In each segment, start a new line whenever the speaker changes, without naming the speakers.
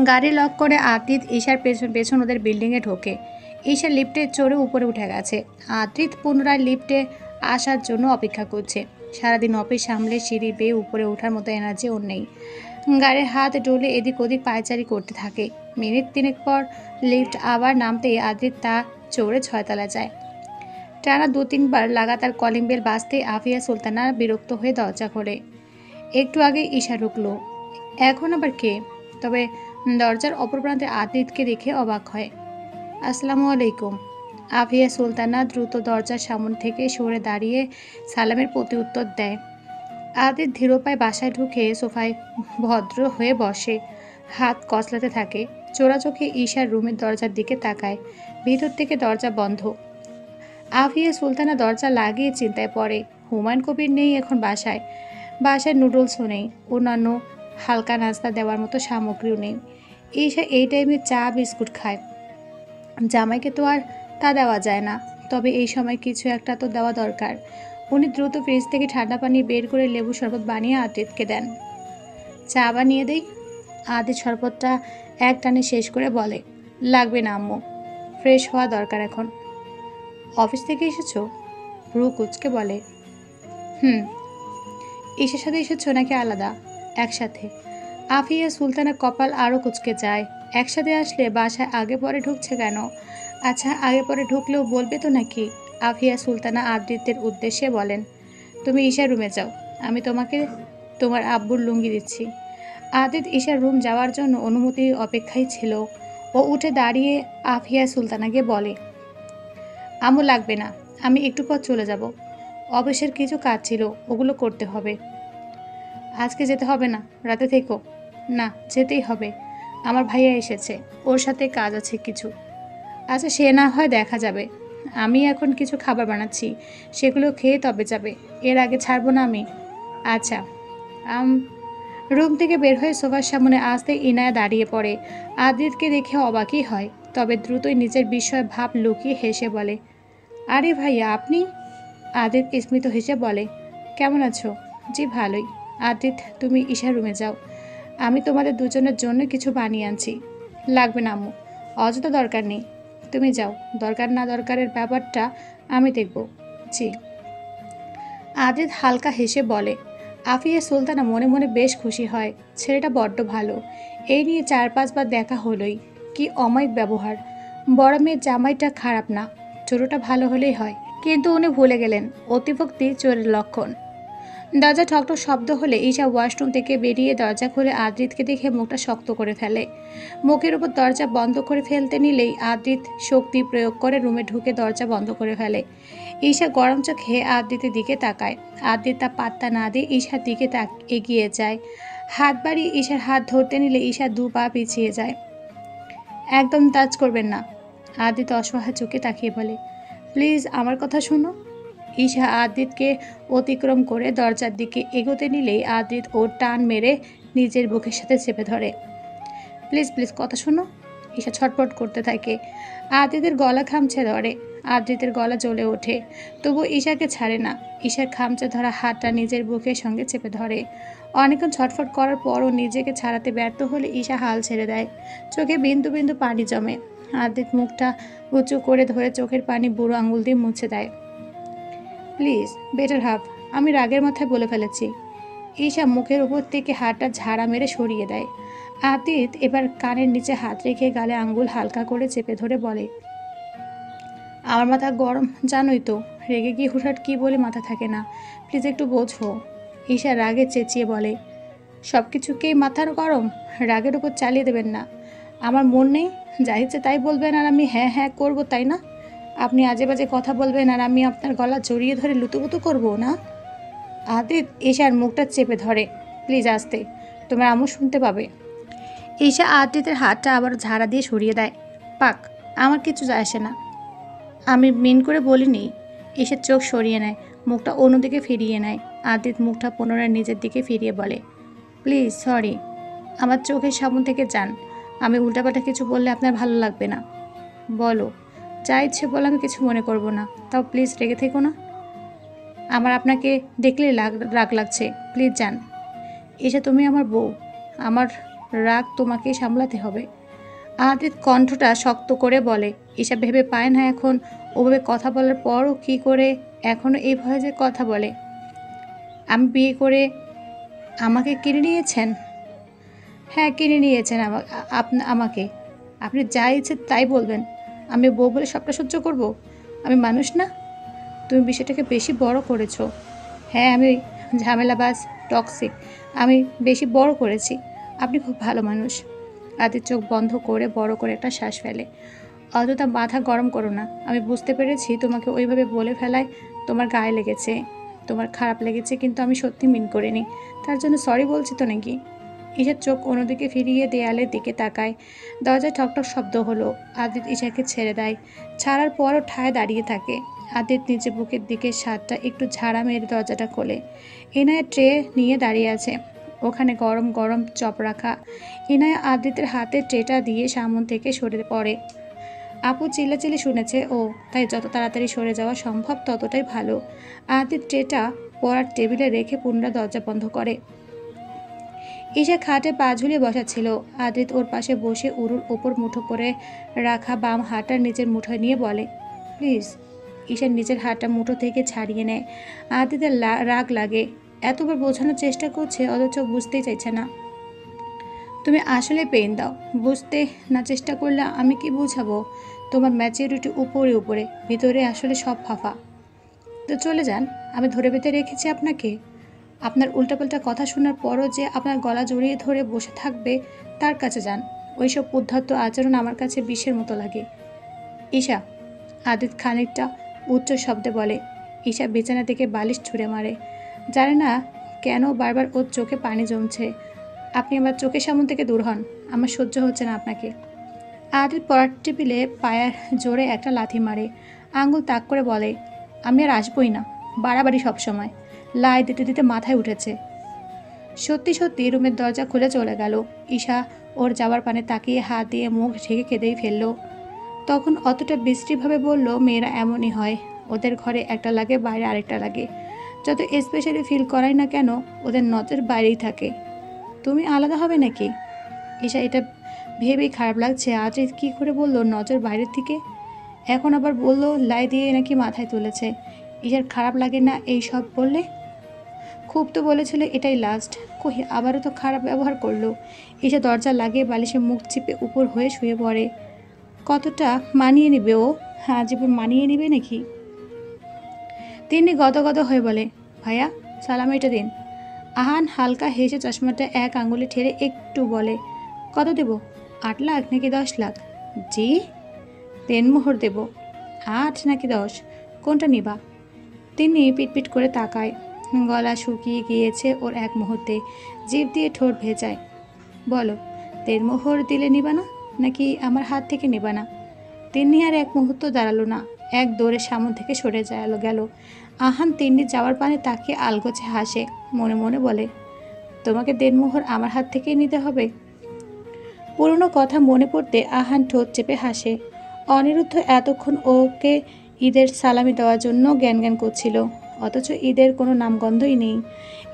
গাড়ি লক করে আদ্রিত ঈশার পেছন পেছন ওদের বিল্ডিংয়ে ঢোকে। ঈশা লিফটে চড়ে উপরে উঠে গেছে। আদ্রিত পুনরায় লিফটে আসার জন্য অপেক্ষা করছে। সারাদিন অফিস সামলে সিঁড়ি বেয়ে উপরে ওঠার মতো এনার্জি ওর নেই। গাড়ির হাত ডলে এদিক ওদিক পায়চারি করতে থাকে। মিনিট তিনেক পর লিফট আবার নামতেই আদ্রিত তা চড়ে 6 তলায় যায়। টানা 2-3 বার লাগাতার কলিং বেল বাজতেই আফিয়া সুলতানা বিরক্ত হয়ে দরজা খোলে। একটু আগে ঈশা ঢুকলো, এখন আবার কে? তবে দরজার অপর প্রান্তে আদ্রিতকে দেখে অবাক হয়। আসসালামু আলাইকুম। আফিয়া সুলতানা দ্রুত দরজার সামনে থেকে সরে দাঁড়িয়ে সালামের প্রতি উত্তর দেয়। আদ্রিত ধীর পায়ে বাসায় ঢুকে সোফায় ভদ্র হয়ে বসে, হাত কচলাতে থাকে। চোরা চোখে ঈশার রুমের দরজার দিকে তাকায়। ভিতর থেকে দরজা বন্ধ। আফিয়া সুলতানা দরজা লাগিয়ে চিন্তায় পড়ে। হুমায়ুন কবির নেই এখন বাসায়। বাসায় নুডলসও নেই, অন্যান্য হালকা নাস্তা দেওয়ার মতো সামগ্রীও নেই। ঈশা এই টাইমে চা বিস্কুট খায়। জামাইকে তো আর তা দেওয়া যায় না, তবে এই সময় কিছু একটা তো দেওয়া দরকার। উনি দ্রুত ফ্রিজ থেকে ঠান্ডা পানি বের করে লেবু শরবত বানিয়ে আদ্রিতকে দেন। চা বানিয়ে দেই। আদ্রিত শরবতটা এক টানে শেষ করে বলে, লাগবে না আম্মু, ফ্রেশ হওয়া দরকার এখন। অফিস থেকে এসেছো? ভ্রু কুচকে বলে, হুম। ঈশার সাথে এসেছো নাকি আলাদা? একসাথে। আফিয়া সুলতানা কপাল আরও কুচকে যায়। একসাথে আসলে বাসায় আগে পরে ঢুকছে কেন? আচ্ছা, আগে পরে ঢুকলেও বলবে তো নাকি? আফিয়া সুলতানা আদ্রিতের উদ্দেশ্যে বলেন, তুমি ঈশার রুমে যাও, আমি তোমাকে তোমার আব্বুর লুঙ্গি দিচ্ছি। আদ্রিত ঈশার রুম যাওয়ার জন্য অনুমতির অপেক্ষায় ছিল। ও উঠে দাঁড়িয়ে আফিয়া সুলতানাকে বলে, আম্মু লাগবে না, আমি একটু পর চলে যাব। অফিসের কিছু কাজ ছিল, ওগুলো করতে হবে। আজকে যেতে হবে না, রাতে থেকো। না, যেতেই হবে, আমার ভাইয়া এসেছে, ওর সাথে কাজ আছে কিছু। আচ্ছা, সে না হয় দেখা যাবে। আমি এখন কিছু খাবার বানাচ্ছি, সেগুলো খেয়ে তবে যাবে। এর আগে ছাড়বো না আমি। আচ্ছা। আম রুম থেকে বের হয়ে সোফার সামনে আসতে ইনায়া দাঁড়িয়ে পড়ে। আদ্রিতকে দেখে অবাকই হয়, তবে দ্রুতই নিজের বিস্ময় ভাব লুকিয়ে হেসে বলে, আরে ভাইয়া আপনি? আদ্রিত স্মিত হেসে বলে, কেমন আছো? জি ভালোই। আদ্রিত, তুমি ঈশার রুমে যাও, আমি তোমাদের দুজনের জন্য কিছু বানিয়ে আনছি। লাগবে না আম্মু, অযথা দরকার নেই। তুমি যাও, দরকার না দরকারের ব্যাপারটা আমি দেখব। জি। আদ্রিত হালকা হেসে বলে। আফিয়া সুলতানা মনে মনে বেশ খুশি হয়, ছেলেটা বড্ড ভালো। এই নিয়ে 4-5 বার দেখা হলোই। কি অমায়িক ব্যবহার। বড় মেয়ের জামাইটা খারাপ না, ছোটটা ভালো হলেই হয়। কিন্তু উনি ভুলে গেলেন, অতিভক্তি চোরের লক্ষণ। দরজা ঠকঠক শব্দ হলে ঈশা ওয়াশরুম থেকে বেরিয়ে দরজা খুলে আদ্রিতকে দেখে মুখটা শক্ত করে ফেলে। মুখের উপর দরজা বন্ধ করে ফেলতে নিলেই আদ্রিত শক্তি প্রয়োগ করে রুমে ঢুকে দরজা বন্ধ করে ফেলে। ঈশা গরম চোখে আদ্রিতের দিকে তাকায়। আদ্রিত তা পাত্তা না দিয়ে ঈশার দিকে এগিয়ে যায়। হাত বাড়িয়ে ঈশার হাত ধরতে নিলে ঈশা 2 পা পিছিয়ে যায়। একদম টাচ করবেন না। আদ্রিত অসহায় চোখে তাকিয়ে বলে, প্লিজ আমার কথা শোনো। ঈশা আদ্রিতকে অতিক্রম করে দরজার দিকে এগোতে নিলেই আদ্রিত ওর টান মেরে নিজের বুকের সাথে চেপে ধরে। প্লিজ প্লিজ কথা শোনো। ঈশা ছটফট করতে থাকে। আদ্রিতের গলা খামচে ধরে। আদ্রিতের গলা জ্বলে ওঠে, তবু ঈশাকে ছাড়ে না। ঈশার খামচে ধরা হাতটা নিজের বুকের সঙ্গে চেপে ধরে। অনেকক্ষণ ছটফট করার পরও নিজেকে ছাড়াতে ব্যর্থ হলে ঈশা হাল ছেড়ে দেয়। চোখে বিন্দু বিন্দু পানি জমে। আদ্রিত মুখটা উঁচু করে ধরে চোখের পানি বুড়ো আঙুল দিয়ে মুছে দেয়। প্লিজ, বেটার হাফ, আমি রাগের মাথায় বলে ফেলেছি। ঈশা মুখের উপর থেকে হাতটা ঝাড়া মেরে সরিয়ে দেয়। আদ্রিত এবার কানের নিচে হাত রেখে গালে আঙ্গুল হালকা করে চেপে ধরে বলে, আমার মাথা গরম জানোই তো, রেগে গিয়ে হুটহাট কী বলে মাথা থাকে না, প্লিজ একটু বোঝো। ঈশা রাগে চেঁচিয়ে বলে, সব কিছুকেই মাথার গরম? রাগের উপর চালিয়ে দেবেন না। আমার মন নেই, যা ইচ্ছে তাই বলবেন আর আমি হ্যাঁ হ্যাঁ করবো, তাই না? আপনি আজে বাজে কথা বলবেন আর আমি আপনার গলা জড়িয়ে ধরে লুতুপুতু করবো না? আদিত ঈশার মুখটা চেপে ধরে, প্লিজ আসতে, তোমার আম্মু শুনতে পাবে। ঈশা আদিতের হাতটা আবার ঝাড়া দিয়ে সরিয়ে দেয়। পাক, আমার কিছু যায় আসে না, আমি মিন করে বলিনি। ঈশার চোখ সরিয়ে নেয়, মুখটা অন্যদিকে ফিরিয়ে নেয়। আদিত মুখটা পুনরায় নিজের দিকে ফিরিয়ে বলে, প্লিজ সরি, আমার চোখের সামনে থেকে যান। আমি উল্টাপাল্টা কিছু বললে আপনার ভালো লাগবে না। বলো, যা ইচ্ছে বলে, আমি কিছু মনে করব না, তাও প্লিজ রেগে থেকো না। আমার আপনাকে দেখলেই রাগ লাগছে, প্লিজ যান। এসে তুমি আমার বউ, আমার রাগ তোমাকে সামলাতে হবে। আদিত কণ্ঠটা শক্ত করে বলে। ঈশা ভেবে পায় না এখন ওভাবে কথা বলার পরও কি করে এখনো এই ভয়ে যে কথা বলে। আমি বিয়ে করে আমাকে কিনে নিয়েছেন? হ্যাঁ, কিনে নিয়েছেন আমাকে। আপনি যা ইচ্ছে তাই বলবেন। আমি বউ বলে সবটা সহ্য করব? আমি মানুষ না? তুমি বিষয়টাকে বেশি বড় করেছো। হ্যাঁ, আমি ঝামেলাবাজ, টক্সিক। আমি বেশি বড় করেছি। আপনি খুব ভালো মানুষ। আদির চোখ বন্ধ করে বড় করে একটা শ্বাস ফেলে। অযথা মাথা গরম করো না। আমি বুঝতে পেরেছি তোমাকে ওইভাবে বলে ফেলায় তোমার গায়ে লেগেছে, তোমার খারাপ লেগেছে, কিন্তু আমি সত্যি মিন করিনি। তার জন্য সরি বলছি তো নাকি? ঈশার চোখ অন্যদিকে ফিরিয়ে দেয়ালের দিকে তাকায়। দরজায় ঠকঠক শব্দ হলো। আদিত ঈশাকে ছেড়ে দেয়। ছাড়ার পরও ঠায় দাঁড়িয়ে থাকে। আদিত নিজের বুকের দিকে শার্টটা একটু ঝাড়া মেরে দরজাটা খোলে। এনায়া ট্রে নিয়ে দাঁড়িয়ে আছে। ওখানে গরম গরম চপ রাখা। এনায়া আদিতের হাতে ট্রেটা দিয়ে সামন থেকে সরে পড়ে। আপু চিল্লাচিল্লি শুনেছে ও, তাই যত তাড়াতাড়ি সরে যাওয়া সম্ভব ততটাই ভালো। আদিত ট্রেটা পড়ার টেবিলে রেখে পুনরায় দরজা বন্ধ করে। ঈশা খাটে পা ঝুলিয়ে বসা ছিল। আদিত ওর পাশে বসে উরুর ওপর মুঠো করে রাখা বাম হাতটা নিজের মুঠোয় নিয়ে বলে, প্লিজ। ঈশা নিজের হাতটা মুঠো থেকে ছাড়িয়ে নেয়। আদিতের রাগ লাগে। এতবার বোঝানোর চেষ্টা করছে অথচ বুঝতেই চাইছে না। তুমি আসলে পেইন দাও। বুঝতে না চেষ্টা করলে আমি কি বুঝাবো? তোমার ম্যাচিউরিটি উপরে উপরে, ভিতরে আসলে সব ফাঁফা। তো চলে যান, আমি ধরে বেঁধে রেখেছি আপনাকে। আপনার উল্টাপাল্টা কথা শোনার পরও যে আপনার গলা জড়িয়ে ধরে বসে থাকবে, তার কাছে যান। ওইসব উদ্ধত্ত আচরণ আমার কাছে বিষের মতো লাগে। ঈশা, আদিত খানিকটা উচ্চ শব্দে বলে। ঈশা বিছানা থেকে বালিশ ছুঁড়ে মারে। জানে না কেন বারবার ওর চোখে পানি জমছে। আপনি আমার চোখের সামনে থেকে দূর হন, আমার সহ্য হচ্ছে না আপনাকে। আদিত পড়ার টেবিলে পায়ের জোরে একটা লাথি মারে। আঙুল তাক করে বলে, আমি আর আসবই না। বাড়াবাড়ি সবসময়। লাই দিতে দিতে মাথায় উঠেছে। সত্যি সত্যি রুমের দরজা খুলে চলে গেল। ঈশা ওর যাওয়ার পানে তাকিয়ে হাত দিয়ে মুখ ঢেকে কেঁদেই ফেলল। তখন অতটা বিশ্রীভাবে বলল, মেয়েরা এমনই হয়। ওদের ঘরে একটা লাগে, বাইরে আরেকটা লাগে। যত স্পেশালি ফিল করাই না কেন, ওদের নজর বাইরেই থাকে। তুমি আলাদা হবে নাকি? ঈশা এটা ভেবেই খারাপ লাগছে। আদ্রিত কী করে বলল নজর বাইরের দিকে? এখন আবার বলল লাই দিয়ে নাকি মাথায় তুলেছে। ঈশার খারাপ লাগে না এই সব বললে? খুব তো বলেছিল এটাই লাস্ট। কহি আবারও তো খারাপ ব্যবহার করলো। ঈশা দরজা লাগিয়ে বালিশে মুখ চিপে উপর হয়ে শুয়ে পড়ে। কতটা মানিয়ে নেবে ও? হ্যাঁ, জীবন মানিয়ে নেবে নাকি? তিনি গদগদ হয়ে বলে, ভাইয়া সালামিটা দিন। আহান হালকা হেসে চশমাটা এক আঙুলে ঠেলে একটু বলে, কত দেব? 8 লাখ নাকি 10 লাখ? জি। দেনমোহর দেব। 8 নাকি 10, কোনটা নিবা? তিনি পিটপিট করে তাকায়। গলা শুকিয়ে গিয়েছে ওর এক মুহূর্তে। জিভ দিয়ে ঠোঁট ভেজায়। বলো, দেনমোহর দিলে নিবা না, নাকি আমার হাত থেকে নিবা না? তিনি আর এক মুহূর্ত দাঁড়ালো না। এক দৌড়ে সামন থেকে সরে গেল। আহান তিন্নি যাওয়ার পানে তাকিয়ে আলগোছে হাসে। মনে মনে বলে, তোমাকে দেনমোহর আমার হাত থেকেই নিতে হবে? পুরনো কথা মনে পড়তে আহান ঠোঁট চেপে হাসে। অনিরুদ্ধ এতক্ষণ ওকে ঈদের সালামি দেওয়ার জন্য জ্ঞান জ্ঞান করছিল, অথচ ঈদের কোনো নামগন্ধই নেই।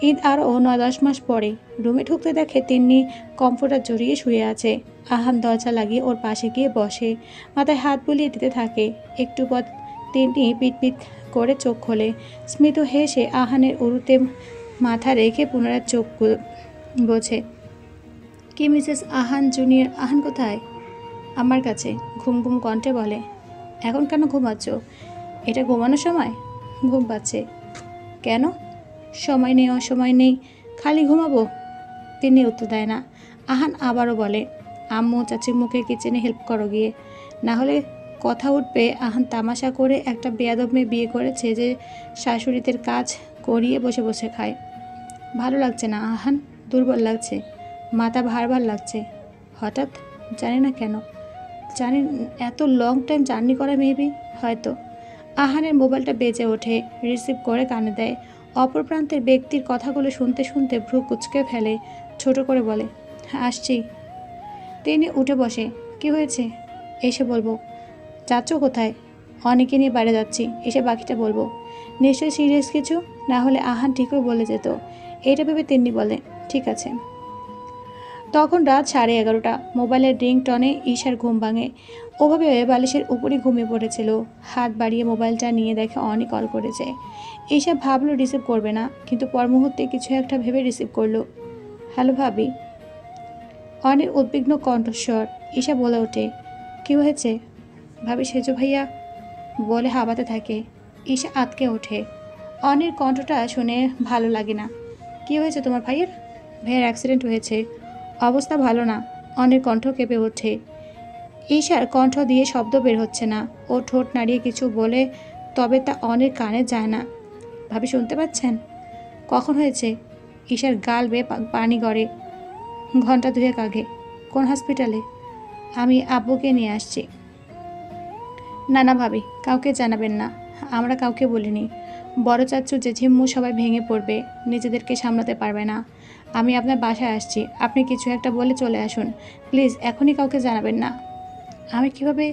ঈদ আরও 9-10 মাস পরে। রুমে ঢুকতে দেখে তিন্নি কমফোর্টার জড়িয়ে শুয়ে আছে। আহান দরজা লাগিয়ে ওর পাশে গিয়ে বসে, মাথায় হাত বুলিয়ে দিতে থাকে। একটু পর তিন্নি পিটপিট করে চোখ খোলে। স্মিত হেসে আহানের উরুতে মাথা রেখে পুনরায় চোখ বোঝে। কি মিসেস আহান জুনিয়র? আহান কোথায়? আমার কাছে, ঘুম ঘুম কণ্ঠে বলে। এখন কেন ঘুমাচ্ছ? এটা ঘুমানোর সময়? ঘুম পাচ্ছে। কেন? সময় নেই, অসময় নেই, খালি ঘুমাবো? তিনি উত্তর দেয় না। আহান আবারও বলে, আম্মু চাচির মুখে কিচেনে হেল্প করো গিয়ে, না হলে কথা উঠবে। আহান তামাশা করে একটা বেয়াদব মেয়ে বিয়ে করেছে যে শাশুড়িদের কাজ করিয়ে বসে বসে খায়। ভালো লাগছে না আহান, দুর্বল লাগছে, মাথা ভার ভার লাগছে। হঠাৎ, জানি না কেন। জানি এত লং টাইম জার্নি করা মেবি, হয়তো। আহানের মোবাইলটা বেজে ওঠে। রিসিভ করে কানে দেয়। অপর প্রান্তের ব্যক্তির কথাগুলো শুনতে শুনতে ভ্রু কুচকে ফেলে। ছোট করে বলে, আসছি। তিনি উঠে বসে। কি হয়েছে? এসে বলবো। যাচ্ছ কোথায়? অনেকে নিয়ে বাইরে যাচ্ছি, এসে বাকিটা বলবো। নিশ্চয়ই সিরিয়াস কিছু, না হলে আহান ঠিকই বলে যেত। এটা ভেবে তিন্নি বলে, ঠিক আছে। তখন রাত 11:30। মোবাইলের রিংটনে ঈশার ঘুম ভাঙে। ওভাবে বালিশের উপরই ঘুমিয়ে পড়েছিল। হাত বাড়িয়ে মোবাইলটা নিয়ে দেখে অনি কল করেছে। ঈশা ভাবলো রিসিভ করবে না, কিন্তু পর মুহূর্তে কিছু একটা ভেবে রিসিভ করলো। হ্যালো ভাবি। অনির উদ্বিগ্ন কণ্ঠস্বর। ঈশা বলে ওঠে, কি হয়েছে ভাবি? সেজু ভাইয়া বলে হাবাতে থাকে। ঈশা আতকে ওঠে। অনির কণ্ঠটা শুনে ভালো লাগে না। কি হয়েছে তোমার ভাইয়ের? ভাইয়ের অ্যাক্সিডেন্ট হয়েছে, অবস্থা ভালো না। অনির কণ্ঠ কেঁপে ওঠে। ঈশার কণ্ঠ দিয়ে শব্দ বের হচ্ছে না। ও ঠোঁট নাড়িয়ে কিছু বলে, তবে তা অনির কানে যায় না। ভাবি শুনতে পাচ্ছেন? কখন হয়েছে? ঈশার গাল বেয়ে পানি গড়ে। ঘন্টা দুয়েক আগে। কোন হসপিটালে? আমি আব্বুকে নিয়ে আসছি। না না ভাবি, কাউকে জানাবেন না। আমরা কাউকে বলিনি। বড় চাচ্চু জেঠিম্মু সবাই ভেঙে পড়বে, নিজেদেরকে সামলাতে পারবে না। আমি আপনার বাসায় আসছি, আপনি কিছু একটা বলে চলে আসুন প্লিজ। এখনই কাউকে জানাবেন না। আমি কিভাবে?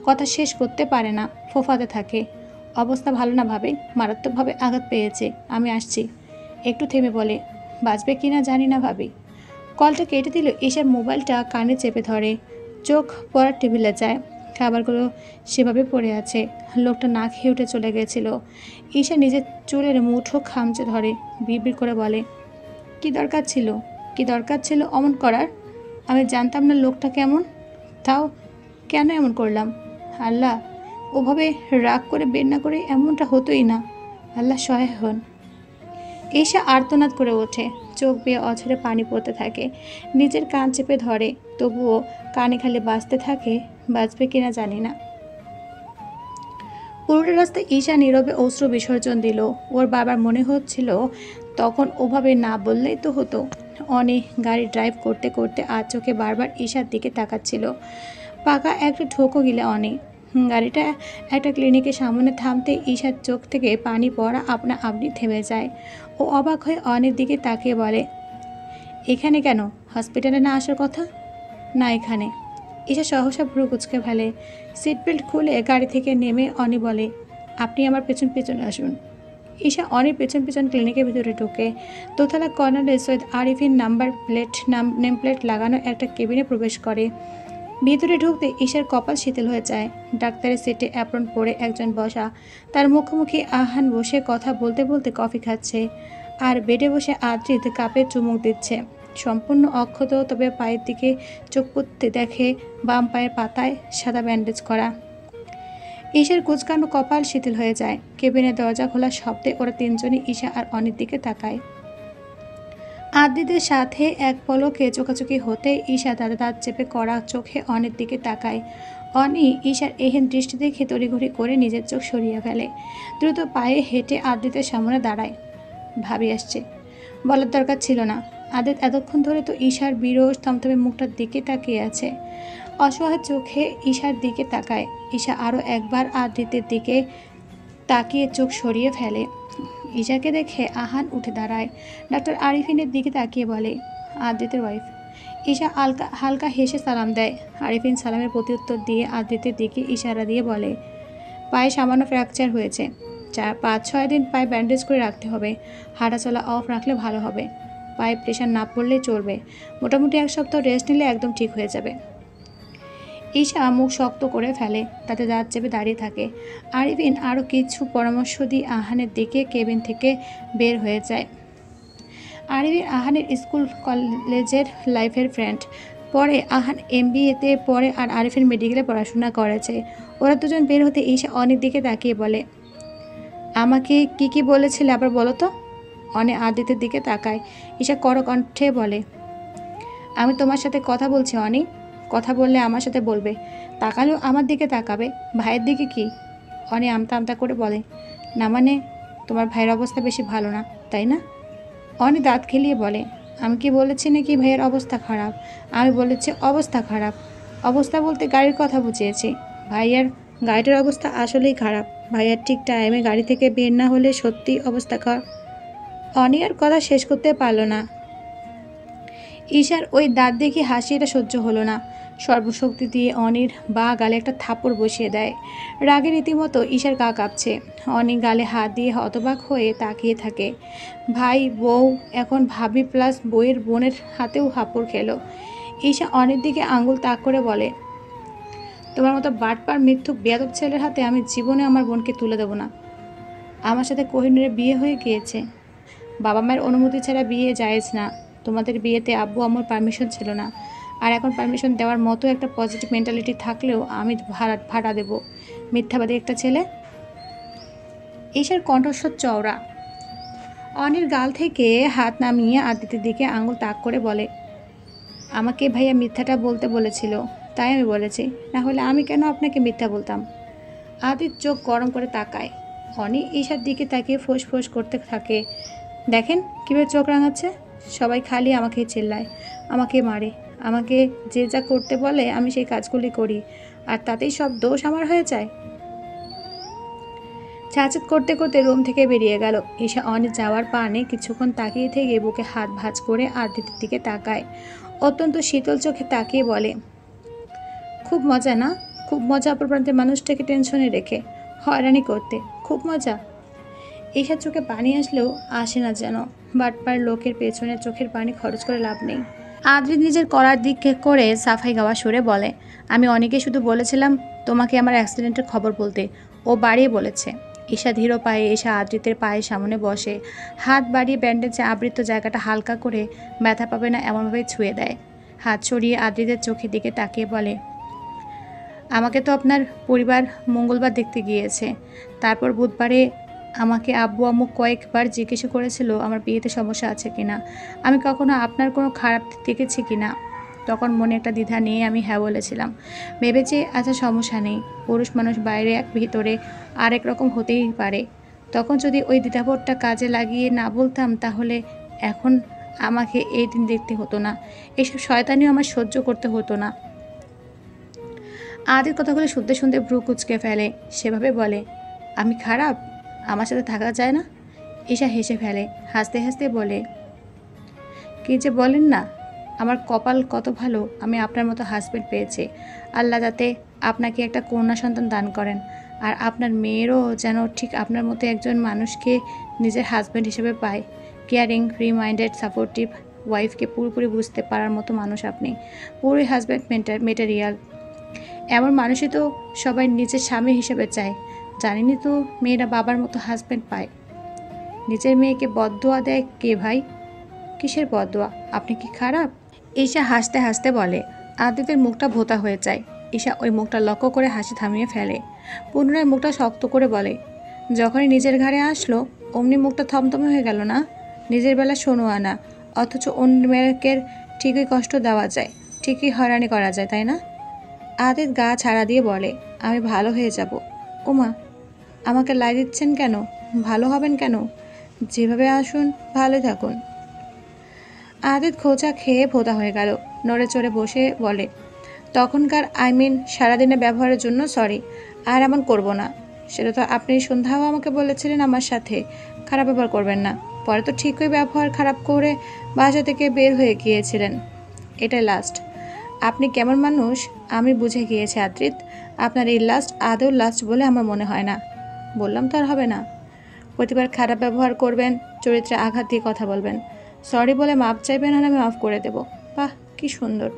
কথা শেষ করতে পারে না, ফোফাতে থাকে। অবস্থা ভালো না ভাবে, মারাত্মকভাবে আঘাত পেয়েছে। আমি আসছি। একটু থেমে বলে, বাঁচবে কি না জানি না ভাবি। কলটা কেটে দিল। ঈশার মোবাইলটা কানে চেপে ধরে। চোখ পড়ার টেবিলে যায়। খাবারগুলো সেভাবে পড়ে আছে। লোকটা না খেয়ে উঠে চলে গেছিল। ঈশা নিজের চুলের মুঠো খামচে ধরে বিড়বিড় করে বলে, কি দরকার ছিল? কি দরকার ছিল অমন করার? আমি জানতাম না লোকটা কেমন, তাও কেন এমন করলাম? আল্লাহ, ওভাবে রাগ করে বের না করে এমনটা হতোই না। আল্লাহ সহায় হন। ঈশা আর্তনাদ করে ওঠে। চোখ বেয়ে অঝরে পানি পড়তে থাকে। নিজের কান চেপে ধরে, তবুও কানে খালি বাজতে থাকে। বাজবে কিনা জানি না। পুরোটা রাস্তায় ঈশা নীরবে অশ্রু বিসর্জন দিল। ওর বাবার মনে হচ্ছিল তখন ওভাবে না বললেই তো হতো। অনি গাড়ি ড্রাইভ করতে করতে আর চোখে বারবার ঈশার দিকে তাকাচ্ছিল। পাকা একটা ঠোকো গিলে অনি। গাড়িটা একটা ক্লিনিকের সামনে থামতে ঈশার চোখ থেকে পানি পড়া আপনা আপনি থেমে যায়। ও অবাক হয়ে অনির দিকে তাকিয়ে বলে, এখানে কেন? হসপিটালে না আসার কথা? না এখানে। ঈশা সহসা ভ্রু কুচকে ফেলে। সিট বেল্ট খুলে গাড়ি থেকে নেমে অনি বলে, আপনি আমার পেছন পেছনে আসুন। ঈশা অনির পেছন পেছন ক্লিনিকের ভিতরে ঢোকে। দোতলা কর্নারে সৈয়দ আরিফিন নেম প্লেট লাগানো একটা কেবিনে প্রবেশ করে। ভিতরে ঢুকতে ঈশার কপাল শীতল হয়ে যায়। ডাক্তারের সিটে অ্যাপ্রন পরে একজন বসা। তার মুখোমুখি আহান বসে কথা বলতে বলতে কফি খাচ্ছে, আর বেডে বসে আদ্রিত কাপে চুমুক দিচ্ছে। সম্পূর্ণ অক্ষত, তবে পায়ের দিকে চোখ পুঁততে দেখে বাম পায়ের পাতায় সাদা ব্যান্ডেজ করা। ঈশার কুচকানো কপাল শিথিল হয়ে যায়। কেবিনের দরজা খোলার শব্দে ওরা তিনজনই ঈশা আর অনির দিকে তাকায়। আদ্রিদের সাথে এক পলকে চোখাচোখি হতে ঈশা তাদের দাঁত চেপে কড়া চোখে অনির দিকে তাকায়। অনি ঈশার এহেন দৃষ্টি দেখে তড়িঘড়ি করে নিজের চোখ সরিয়ে ফেলে। দ্রুত পায়ে হেঁটে আদ্রিতের সামনে দাঁড়ায়। ভাবি আসছে, বলার দরকার ছিল না। আদিত এতক্ষণ ধরে তো ঈশার বিরস থমথমে মুখটার দিকে তাকিয়ে আছে। অসহায় চোখে ঈশার দিকে তাকায়। ঈশা আরও একবার আদ্রিতের দিকে তাকিয়ে চোখ সরিয়ে ফেলে। ঈশাকে দেখে আহান উঠে দাঁড়ায়। ডাক্তার আরিফিনের দিকে তাকিয়ে বলে, আদ্রিতের ওয়াইফ। ঈশা হালকা হেসে সালাম দেয়। আরিফিন সালামের প্রত্যুত্তর দিয়ে আদ্রিতের দিকে ইশারা দিয়ে বলে, পায়ে সামান্য ফ্র্যাকচার হয়েছে, 5-6 দিন পায়ে ব্যান্ডেজ করে রাখতে হবে। হাঁটাচলা অফ রাখলে ভালো হবে। পায়ে প্রেশার না পড়লেই চলবে। মোটামুটি 1 সপ্তাহ রেস্ট নিলে একদম ঠিক হয়ে যাবে। ঈশা মুখ শক্ত করে ফেলে, তাতে দাঁত চেপে দাঁড়িয়ে থাকে। আরিফিন আরও কিছু পরামর্শ দিয়ে আহানের দিকে কেবিন থেকে বের হয়ে যায়। আরিফিন আহানের স্কুল কলেজের লাইফের ফ্রেন্ড। পরে আহান MBA-তে পড়ে আর আরিফিন মেডিকেলে পড়াশোনা করেছে। ওরা দুজন বের হতে ঈশা অনেক দিকে তাকিয়ে বলে, আমাকে কি বলেছিলে আবার বলো তো? অনে আদিতের দিকে তাকায়। ঈশা কড়া কণ্ঠে বলে, আমি তোমার সাথে কথা বলছি অনি। কথা বললে আমার সাথে বলবে, তাকালেও আমার দিকে তাকাবে। ভাইয়ের দিকে কি? অনি আমতা আমতা করে বলে, না মানে তোমার ভাইয়ের অবস্থা বেশি ভালো না, তাই না? অনি দাঁত খেলিয়ে বলে, আমি কি বলেছি নাকি ভাইয়ের অবস্থা খারাপ? আমি বলেছি অবস্থা খারাপ। অবস্থা বলতে গাড়ির কথা বুঝিয়েছি। ভাইয়ার গাড়িটার অবস্থা আসলেই খারাপ। ভাইয়ার ঠিক টাইমে গাড়ি থেকে বের না হলে সত্যি অবস্থা খারাপ। অনি আর কথা শেষ করতে পারল না। ঈশার ওই দাঁত দেখে হাসি এটা সহ্য হলো না। সর্বশক্তি দিয়ে অনির গালে একটা থাপ্পড় বসিয়ে দেয়। রাগে রীতিমতো ঈশার গা কাঁপছে। অনি গালে হাত দিয়ে হতবাক হয়ে তাকিয়ে থাকে। ভাই বউ, এখন ভাবি প্লাস বউয়ের বোনের হাতেও থাপ্পড় খেলো। ঈশা অনির দিকে আঙুল তাক করে বলে, তোমার মতো বাটপার মিথ্যুক বেয়াদব ছেলের হাতে আমি জীবনে আমার বোনকে তুলে দেবো না। আমার সাথে কোহিনূরের বিয়ে হয়ে গিয়েছে। বাবা মায়ের অনুমতি ছাড়া বিয়ে জায়েজ না। তোমাদের বিয়েতে আব্বু আমার পারমিশন ছিল না। আর এখন পারমিশন দেওয়ার মতো একটা পজিটিভ মেন্টালিটি থাকলেও আমি ভাড়া দেব। মিথ্যাবাদী একটা ছেলে। ঈশার কণ্ঠস্বর চওড়া। অনির গাল থেকে হাত নামিয়ে আদিত্যের দিকে আঙুল তাক করে বলে, আমাকে ভাইয়া মিথ্যাটা বলতে বলেছিল, তাই আমি বলেছি, না হলে আমি কেন আপনাকে মিথ্যা বলতাম। আদিত চোখ গরম করে তাকায়। অনি ঈশার দিকে তাকিয়ে ফোঁস ফোঁস করতে থাকে। দেখেন কীভাবে চোখ রাঙাচ্ছে। সবাই খালি আমাকেই চিল্লায়, আমাকে মারে, আমাকে যে যা করতে বলে আমি সেই কাজগুলি করি, আর তাতেই সব দোষ আমার হয়ে যায়। ছাঁচত করতে করতে রুম থেকে বেরিয়ে গেল। ঈশা অনি যাওয়ার পানে কিছুক্ষণ তাকিয়ে থেকে বুকে হাত ভাঁজ করে আদিত্যের দিকে তাকায়। অত্যন্ত শীতল চোখে তাকিয়ে বলে, খুব মজা না? খুব মজা অপর প্রান্তের মানুষটাকে টেনশনে রেখে হয়রানি করতে, খুব মজা। ঈশার চোখে পানি আসলেও আসে না যেন। বাটপার লোকের পেছনে চোখের পানি খরচ করে লাভ নেই। আদ্রিত নিজের করার দিকে করে সাফাই গাওয়া সুরে বলে, আমি অনেকে শুধু বলেছিলাম তোমাকে আমার অ্যাক্সিডেন্টের খবর বলতে, ও বাড়িয়ে বলেছে। ঈশা ধীর পায়ে এসে আদ্রিতের পায়ের সামনে বসে হাত বাড়িয়ে ব্যান্ডেজে আবৃত জায়গাটা হালকা করে ব্যথা পাবে না এমনভাবে ছুঁয়ে দেয়। হাত সরিয়ে আদ্রিতের চোখের দিকে তাকিয়ে বলে, আমাকে তো আপনার পরিবার মঙ্গলবার দেখতে গিয়েছে। তারপর বুধবারে আমাকে আব্বু আম্মু কয়েকবার জিজ্ঞেস করেছিল আমার বিয়েতে সমস্যা আছে কিনা, আমি কখনো আপনার কোনো খারাপ দেখেছি কিনা। তখন মনে একটা দ্বিধা নিয়ে আমি হ্যাঁ বলেছিলাম, ভেবেছি আচ্ছা সমস্যা নেই, পুরুষ মানুষ বাইরে এক ভিতরে আরেক রকম হতেই পারে। তখন যদি ওই দ্বিধাবোধটা কাজে লাগিয়ে না বলতাম তাহলে এখন আমাকে এই দিন দেখতে হতো না, এইসব শয়তানিও আমার সহ্য করতে হতো না। আদির কথাগুলো শুনতে শুনতে ভ্রু কুচকে ফেলে। সেভাবে বলে, আমি খারাপ? আমার সাথে থাকা যায় না? ঈশা হেসে ফেলে। হাসতে হাসতে বলে, কি যে বলেন না, আমার কপাল কত ভালো আমি আপনার মতো হাজব্যান্ড পেয়েছি। আল্লাহ যাতে আপনাকে একটা কন্যা সন্তান দান করেন, আর আপনার মেয়েরও যেন ঠিক আপনার মতো একজন মানুষকে নিজের হাজব্যান্ড হিসেবে পায়। কেয়ারিং, রিমাইন্ডেড, সাপোর্টিভ ওয়াইফকে পুরোপুরি বুঝতে পারার মতো মানুষ আপনি। পুরোই হাজব্যান্ড মেটেরিয়াল। এমন মানুষই তো সবাই নিজের স্বামী হিসেবে চায়। জানেনই তো মেয়েরা বাবার মতো হাজব্যান্ড পায়। নিজের মেয়েকে বদদোয়া দেয় কে ভাই? কিসের বদদোয়া? আপনি কি খারাপ? ঈশা হাসতে হাসতে বলে। আদিতের মুখটা ভোঁতা হয়ে যায়। ঈশা ওই মুখটা লক্ষ্য করে হাসি থামিয়ে ফেলে। পুনরায় মুখটা শক্ত করে বলে, যখনই নিজের ঘাড়ে আসলো অমনি মুখটা থমথমে হয়ে গেল না? নিজের বেলা শোনো আনা, অথচ অন্য মেয়েকে ঠিকই কষ্ট দেওয়া যায়, ঠিকই হয়রানি করা যায়, তাই না? আদিত গা ছাড়া দিয়ে বলে, আমি ভালো হয়ে যাব। ওমা, আমাকে লাই দিচ্ছেন কেন? ভালো হবেন কেন? যেভাবে আসুন ভালোই থাকুন। আদিত খোঁচা খেয়ে ভোঁতা হয়ে গেল। নড়ে চড়ে বসে বলে, তখনকার সারাদিনের ব্যবহারের জন্য সরি, আর এমন করব না। সেটা তো আপনি সন্ধ্যাও আমাকে বলেছিলেন আমার সাথে খারাপ ব্যবহার করবেন না। পরে তো ঠিকই ব্যবহার খারাপ করে বাসা থেকে বের হয়ে গিয়েছিলেন। এটাই লাস্ট। আপনি কেমন মানুষ আমি বুঝে গিয়েছি আদ্রিত। আপনার এই লাস্ট আদৌ লাস্ট বলে আমার মনে হয় না। বললাম তো আর হবে না। প্রতিবার খারাপ ব্যবহার করবেন, চরিত্রে আঘাত দিয়ে কথা বলবেন, সরি বলে মাপ চাইবেন, আর আমি মাফ করে দেব। বাহ, কি সুন্দর।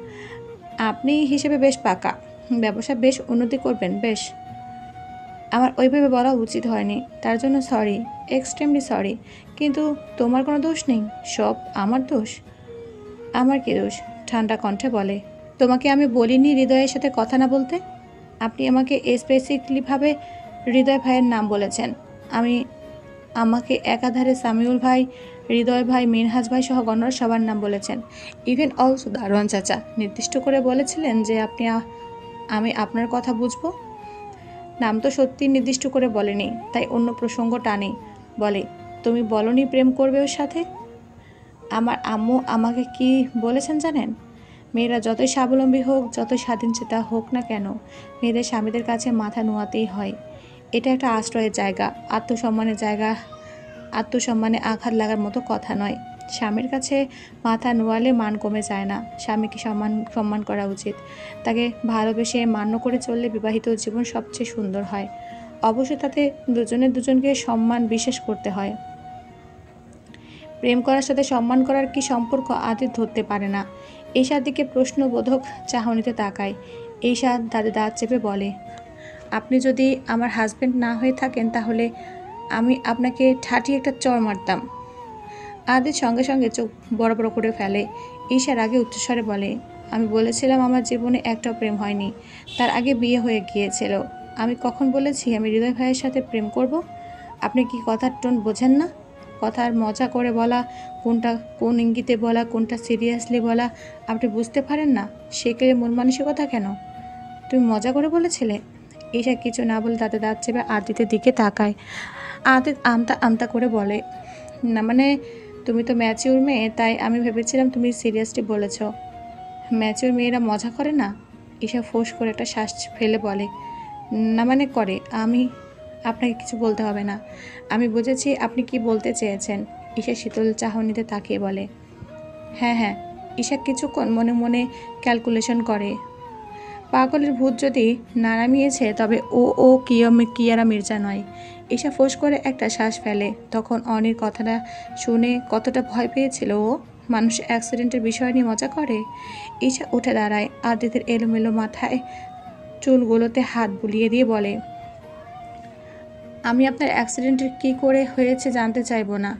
আপনি হিসেবে বেশ পাকা। ব্যবসা বেশ উন্নতি করবেন। বেশ, আমার ওইভাবে বলা উচিত হয়নি, তার জন্য সরি, এক্সট্রিমলি সরি। কিন্তু তোমার কোনো দোষ নেই, সব আমার দোষ। আমার কি দোষ? ঠান্ডা কণ্ঠে বলে, তোমাকে আমি বলিনি হৃদয়ের সাথে কথা না বলতে? আপনি আমাকে স্পেসিফিকলিভাবে হৃদয় ভাইয়ের নাম বলেছেন। আমাকে একাধারে সামিউল ভাই, হৃদয় ভাই, মিনহাজ ভাই সহ গণরা সবার নাম বলেছেন। ইভেন অলসো দারোয়ান চাচা নির্দিষ্ট করে বলেছিলেন যে আমি আপনার কথা বুঝবো। নাম তো সত্যি নির্দিষ্ট করে বলেনি, তাই অন্য প্রসঙ্গ টানে। বলে, তুমি বলনি প্রেম করবে ওর সাথে? আমার আম্মু আমাকে কি বলেছেন জানেন? মেয়েরা যতই স্বাবলম্বী হোক, যতই স্বাধীনচেতা হোক না কেন, মেয়েদের স্বামীদের কাছে মাথা নোয়াতেই হয়। এটা একটা আশ্রয়ের জায়গা, আত্মসম্মানের জায়গা। আত্মসম্মানে আঘাত লাগার মতো কথা নয়। স্বামীর কাছে মাথা নোয়ালে মান কমে যায় না। স্বামীকে সম্মান করা উচিত। তাকে ভালোবেসে মান্য করে চললে বিবাহিত জীবন সবচেয়ে সুন্দর হয়। অবশ্য তাতে দুজনকে সম্মান বিশ্বাস করতে হয়। প্রেম করার সাথে সম্মান করার কি সম্পর্ক আদিত ধরতে পারে না। ঈশার দিকে প্রশ্নবোধক চাহনিতে তাকায়। ঈশা দাঁতে দাঁত চেপে বলে, আপনি যদি আমার হাজবেন্ড না হয়ে থাকেন তাহলে আমি আপনাকে ঠাঠিয়ে একটা চড় মারতাম। আদিত সঙ্গে সঙ্গে চোখ বড় বড় করে ফেলে। ঈশার আগে উচ্চস্বরে বলে, আমি বলেছিলাম আমার জীবনে একটাও প্রেম হয়নি। তার আগে বিয়ে হয়ে গিয়েছিল। আমি কখন বলেছি আমি হৃদয় ভাইয়ের সাথে প্রেম করব? আপনি কি কথার টোন বোঝেন না? কথার মজা করে বলা, কোনটা কোন ইঙ্গিতে বলা, কোনটা সিরিয়াসলি বলা আপনি বুঝতে পারেন না? সেকেলে মন মানসিকতা কেন? তুমি মজা করে বলেছিলে? ঈশা কিছু না বলে তাতে দাঁত চেপে আদিতের দিকে তাকায়। আদিত আমতা আমতা করে বলে, না মানে তুমি তো ম্যাচিউর মেয়ে, তাই আমি ভেবেছিলাম তুমি সিরিয়াসলি বলেছ। ম্যাচিউর মেয়েরা মজা করে না? ঈশা ফোঁস করে একটা শ্বাস ফেলে বলে, না মানে করে। আপনাকে কিছু বলতে হবে না। আমি বুঝেছি আপনি কি বলতে চেয়েছেন। ঈশা শীতল চাহনিতে তাকিয়ে বলে, হ্যাঁ হ্যাঁ। ঈশা কিছুক্ষণ মনে মনে ক্যালকুলেশন করে। পাগলের ভূত যদি না নামিয়েছে তবে ও কিয়ারা মির্জা নয়। ঈশা ফোঁস করে একটা শ্বাস ফেলে। তখন অনির কথাটা শুনে কতটা ভয় পেয়েছিল ও। মানুষ অ্যাক্সিডেন্টের বিষয় নিয়ে মজা করে। ঈশা উঠে দাঁড়ায়। আদিতের এলোমেলো মাথায় চুলগুলোতে হাত বুলিয়ে দিয়ে বলে, আমি আপনার অ্যাক্সিডেন্টের কী করে হয়েছে জানতে চাইবো না।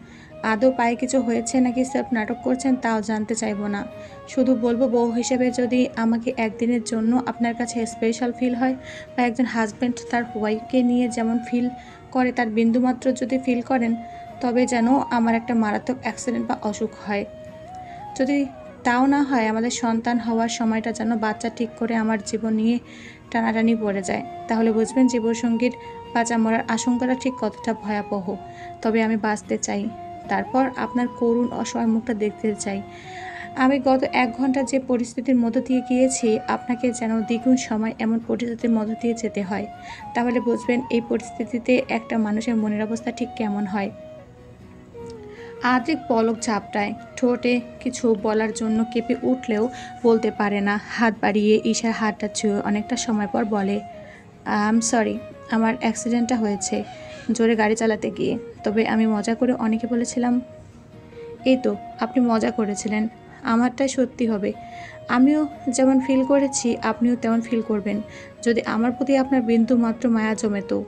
আদৌ পায়ে কিছু হয়েছে নাকি সেলফ নাটক করছেন তাও জানতে চাইবো না। শুধু বলবো বউ হিসেবে যদি আমাকে একদিনের জন্য আপনার কাছে স্পেশাল ফিল হয়, বা একজন হাজব্যান্ড তার ওয়াইফকে নিয়ে যেমন ফিল করে তার বিন্দুমাত্র যদি ফিল করেন, তবে যেন আমার একটা মারাত্মক অ্যাক্সিডেন্ট বা অসুখ হয়। যদি তাও না হয়, আমাদের সন্তান হওয়ার সময়টা যেন বাচ্চা ঠিক করে আমার জীবন নিয়ে টানাটানি পড়ে যায়। তাহলে বুঝবেন জীবনসঙ্গীর বাঁচা মরার আশঙ্কাটা ঠিক কতটা ভয়াবহ। তবে আমি বাঁচতে চাই। তারপর আপনার করুণ অসহায় মুখটা দেখতে চাই। আমি গত 1 ঘন্টা যে পরিস্থিতির মধ্য দিয়ে গিয়েছি, আপনাকে যেন দ্বিগুণ সময় এমন পরিস্থিতির মধ্য দিয়ে যেতে হয়। তাহলে বুঝবেন এই পরিস্থিতিতে একটা মানুষের মনের অবস্থা ঠিক কেমন হয়। আদ্রিক পলক ঝাপটায়। ঠোঁটে কিছু বলার জন্য কেঁপে উঠলেও বলতে পারে না। হাত বাড়িয়ে ঈশার হাতটা ছুঁয়ে অনেকটা সময় পর বলে, আম সরি, আমার অ্যাক্সিডেন্টটা হয়েছে জোরে গাড়ি চালাতে গিয়ে। তবে আমি মজা করে অনেকে বলেছিলাম। এই তো, আপনি মজা করেছিলেন। আমারটাই সত্যি হবে। আমিও যেমন ফিল করেছি আপনিও তেমন ফিল করবেন যদি আমার প্রতি আপনার বিন্দু মাত্র মায়া জমে। তো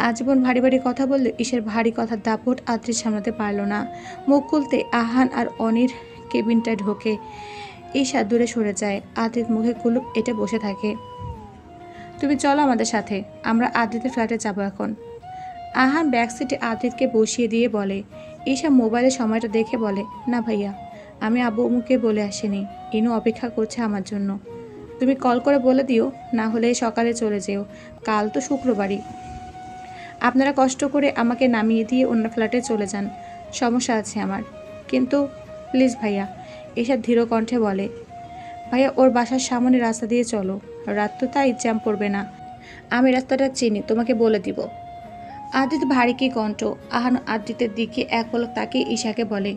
আজীবন ভারী ভারী কথা বললে ঈশার ভারী কথার দাপট আদ্রিস সামলাতে পারল না। মুখ খুলতে আহান আর অনির কেবিনটায় ঢোকে। ঈশা দূরে সরে যায়। আদ্রিত মুখে কুলুপ এঁটে বসে থাকে। তুমি চলো আমাদের সাথে, আমরা আদ্রিতের ফ্ল্যাটে যাবো এখন। আহান ব্যাক সিটে আদ্রিতকে বসিয়ে দিয়ে বলে। ঈশা মোবাইলে সময়টা দেখে বলে, না ভাইয়া, আমি আব্বু মুখে বলে আসিনি। ইনু অপেক্ষা করছে আমার জন্য। তুমি কল করে বলে দিও, না হলে সকালে চলে যেও। কাল তো শুক্রবারই। আপনারা কষ্ট করে আমাকে নামিয়ে দিয়ে অন্য ফ্ল্যাটে চলে যান। সমস্যা আছে আমার। কিন্তু প্লিজ ভাইয়া, ঈশা ধীর কণ্ঠে বলে। ভাইয়া, ওর বাসার সামনে রাস্তা দিয়ে চলো। রাত তো তাই জ্যাম পড়বে না। আমি রাস্তাটা চিনি, তোমাকে বলে দিব। আদিত ভারী কি কণ্ঠ। আহান আদিতের দিকে এক পলক তাকিয়ে ঈশাকে বলে,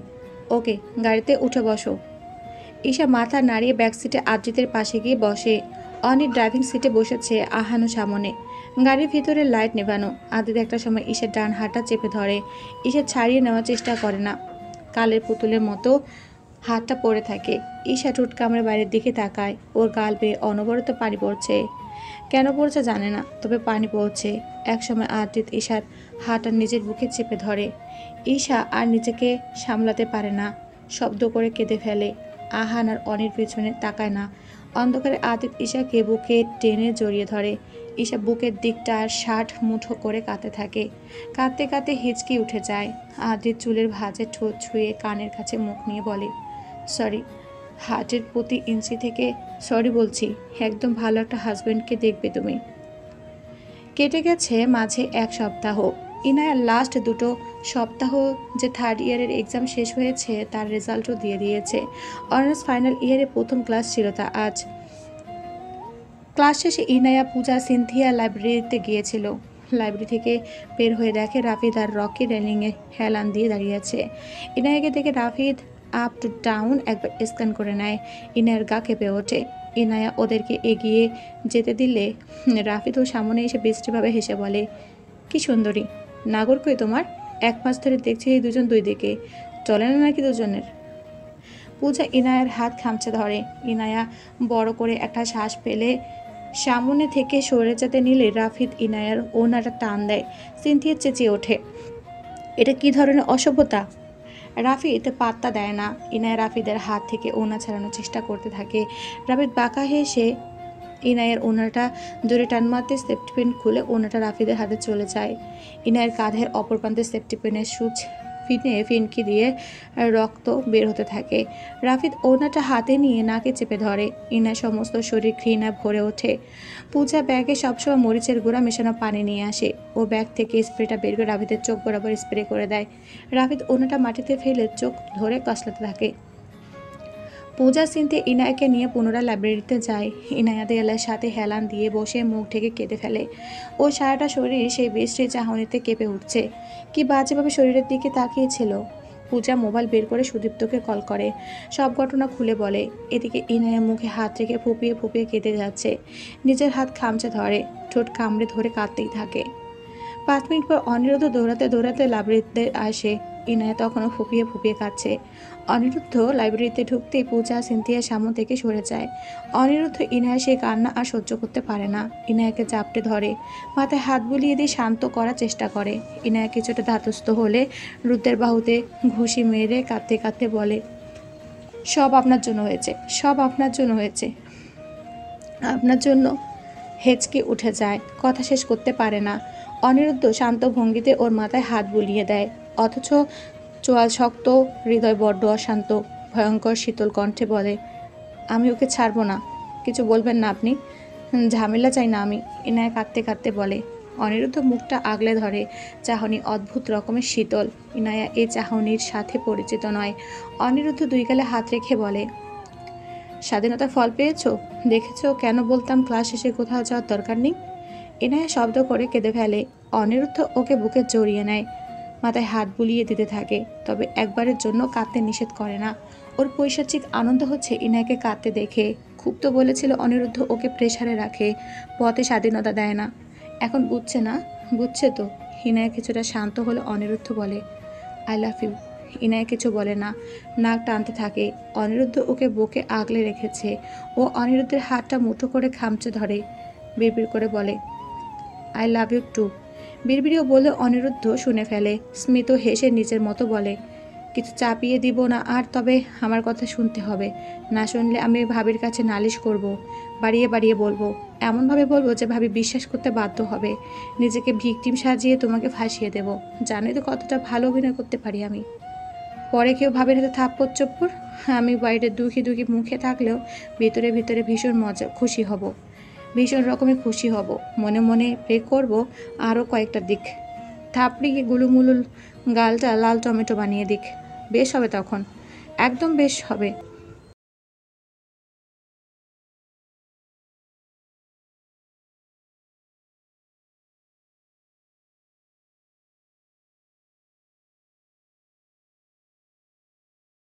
ওকে, গাড়িতে উঠে বসো। ঈশা মাথা নাড়িয়ে ব্যাক সিটে আদ্রিতের পাশে গিয়ে বসে। অনি ড্রাইভিং সিটে বসেছে, আহানও সামনে। গাড়ির ভিতরে লাইট নেভানো। আদিত একটা সময় ঈশার ডান হাতটা চেপে ধরে। ঈশা ছাড়িয়ে নেওয়ার চেষ্টা করে না। কালের পুতুলের মতো হাতটা পড়ে থাকে। ঈশা ঠোঁট কামড়ে বাইরের দিকে তাকায়। ওর গাল বেয়ে অনবরত পানি পড়ছে। কেন পড়ছে জানে না, তবে পানি পড়ছে। একসময় আদ্রিত ঈশার হাতটা নিজের বুকে চেপে ধরে। ঈশা আর নিজেকে সামলাতে পারে না, শব্দ করে কেঁদে ফেলে। আহান আর অনির পেছনে তাকায় না। অন্ধকারে আদিত ঈশাকে বুকে টেনে জড়িয়ে ধরে। ঈশা বুকের দিকটা আর শার্ট মুঠো করে কাঁদতে থাকে। কাঁদতে কাঁদতে হিচকি উঠে যায়। আদিত চুলের ভাঁজে ঠোঁট ছুঁয়ে কানের কাছে মুখ নিয়ে বলে, সরি। হার্টের প্রতি ইঞ্চি থেকে সরি বলছি। একদম ভালো একটা হাজবেন্ডকে দেখবে তুমি। কেটে গেছে মাঝে 1 সপ্তাহ। ইনায়ার লাস্ট 2 সপ্তাহ যে 3rd ইয়ারের এক্সাম শেষ হয়েছে তার রেজাল্টও দিয়ে দিয়েছে। অনার্স ফাইনাল ইয়ারে প্রথম ক্লাস ছিল তা আজ। ক্লাস শেষে ইনায়া, পূজা, সিনথিয়া লাইব্রেরিতে গিয়েছিল। লাইব্রেরি থেকে বের হয়ে দেখে রাফিদ আর রকি রেলিংয়ে হেলান দিয়ে দাঁড়িয়ে আছে। ইনায়াকে দেখে রাফিদ আপ টু ডাউন একবার স্ক্যান করে নেয়। ইনায়ের গা কেঁপে ওঠে। ইনায়া ওদেরকে এগিয়ে যেতে দিলে রাফিদ ও সামনে এসে বিশ্রীভাবে হেসে বলে, কি সুন্দরী, নাগর কই তোমার? 1 মাস ধরে দেখছি এই দুজন দুই দিকে, চলে না নাকি দুজনের? পূজা ইনায়ার হাত খামচে ধরে। ইনায়া বড় করে একটা শ্বাস ফেলে সামনে থেকে সরে যেতে নিলে রাফিদ ইনায়ার ওনাটা টান দেয়। সিনথিয়া চেঁচিয়ে ওঠে, এটা কি ধরনের অসভ্যতা? রাফিদ পাত্তা দেয় না। ইনায়া রাফিদের হাত থেকে ওনা ছাড়ানোর চেষ্টা করতে থাকে। রাফিদ বাঁকা হেসে ইনায়ের ওনাটা জোরে টান মারতে সেফটি পিন খুলে ওনাটা রাফিদের হাতে চলে যায়। ইনায়ের কাঁধের অপর প্রান্তে সেফটি পিনের সুচ ফিনকি দিয়ে রক্ত বের হতে থাকে। রাফিদ ওনাটা হাতে নিয়ে নাকে চেপে ধরে। ইনার সমস্ত শরীর ঘৃণা ভরে ওঠে। পূজা ব্যাগে সবসময় মরিচের গুঁড়া মেশানো পানি নিয়ে আসে। ও ব্যাগ থেকে স্প্রেটা বের করে রাফিদের চোখ বরাবর স্প্রে করে দেয়। রাফিদ ওনাটা মাটিতে ফেলে চোখ ধরে কসলাতে থাকে। পূজা সিনতে ইনায়াকে নিয়ে পুনরায় লাইব্রেরিতে যায়। ইনায়া দেয়ালের সাথে হেলান দিয়ে বসে মুখ ঢেকে কেঁদে ফেলে। ও সারাটা শরীর সেই বৃষ্টির চাহনিতে কেঁপে উঠছে। কি বাজেভাবে শরীরের দিকে তাকিয়েছিল। পূজা মোবাইল বের করে সুদীপ্তকে কল করে, সব ঘটনা খুলে বলে। এদিকে ইনায়া মুখে হাত রেখে ফুপিয়ে ফুপিয়ে কেঁদে যাচ্ছে। নিজের হাত খামচে ধরে, ঠোঁট কামড়ে ধরে কাঁদতেই থাকে। 5 মিনিট পর অনিরুদ্ধ দৌড়াতে দৌড়াতে লাইব্রেরিতে আসে। ইনায়া তখনও ফুপিয়ে ফুপিয়ে কাঁদছে। অনিরুদ্ধ লাইব্রেরিতে ঢুকতেই পূজা সিনথিয়ার সামনে থেকে সরে যায়। অনিরুদ্ধ ইনায়া সে কান্না আর সহ্য করতে পারে না। ইনায়াকে চাপটে ধরে, মাথায় হাত বুলিয়ে দিয়ে শান্ত করার চেষ্টা করে। ইনায়া কিছুটা ধাতস্থ হলে রুদ্রের বাহুতে ঘুষি মেরে কাঁদতে কাঁদতে বলে, সব আপনার জন্য হয়েছে, সব আপনার জন্য হয়েছে, আপনার জন্য। হেঁচকে উঠে যায়, কথা শেষ করতে পারে না। অনিরুদ্ধ শান্ত ভঙ্গিতে ওর মাথায় হাত বুলিয়ে দেয়, অথচ চোয়াল শক্ত, হৃদয় বড্ড অশান্ত। ভয়ঙ্কর শীতল কণ্ঠে বলে, আমি ওকে ছাড়বো না। কিছু বলবেন না আপনি? ঝামেলা চাই না আমি, ইনায়া কাঁদতে কাঁদতে বলে। অনিরুদ্ধ মুখটা আগলে ধরে। চাহনি অদ্ভুত রকমের শীতল। ইনায়া এই চাহনির সাথে পরিচিত নয়। অনিরুদ্ধ 2 গালে হাত রেখে বলে, স্বাধীনতার ফল পেয়েছো? দেখেছো কেন বলতাম ক্লাস শেষে কোথাও যাওয়ার দরকার নেই? ইনায়া শব্দ করে কেঁদে ফেলে। অনিরুদ্ধ ওকে বুকে জড়িয়ে নেয়, মাথায় হাত বুলিয়ে দিতে থাকে, তবে একবারের জন্য কাঁদতে নিষেধ করে না। ওর পৈশাচিক আনন্দ হচ্ছে ইনায়াকে কাঁদতে দেখে। খুব তো বলেছিল অনিরুদ্ধ ওকে প্রেসারে রাখে, পথে স্বাধীনতা দেয় না। এখন বুঝছে না? বুঝছে তো। ইনায়া কিছুটা শান্ত হলে অনিরুদ্ধ বলে, আই লাভ ইউ। ইনায়া কিছু বলে না, নাক টানতে থাকে। অনিরুদ্ধ ওকে বুকে আগলে রেখেছে। ও অনিরুদ্ধের হাতটা মুঠো করে খামচে ধরে, বিড়বিড় করে বলে, আই লাভ ইউ টু। বিড়বিড়িও বলে অনিরুদ্ধ শুনে ফেলে। স্মিত হেসে নিজের মতো বলে, কিছু চাপিয়ে দিব না আর, তবে আমার কথা শুনতে হবে। না শুনলে আমি ভাবির কাছে নালিশ করব, বাড়িয়ে বাড়িয়ে বলবো। এমনভাবে বলবো যে ভাবি বিশ্বাস করতে বাধ্য হবে। নিজেকে ভিকটিম সাজিয়ে তোমাকে ফাঁসিয়ে দেব। জানোই তো কতটা ভালো অভিনয় করতে পারি আমি। পরে কেউ ভাবের হাতে থাপ্পড় চোপ্পড়। আমি বাইরে দুঃখী দুঃখী মুখে থাকলেও ভিতরে ভিতরে ভীষণ মজা খুশি হব, ভীষণ রকমের খুশি হব। মনে মনে প্রে করব আরও কয়েকটা দিক, থাপড়িয়ে গুলুমুলুল গালটা লাল টমেটো বানিয়ে দিক। বেশ হবে তখন, একদম বেশ হবে।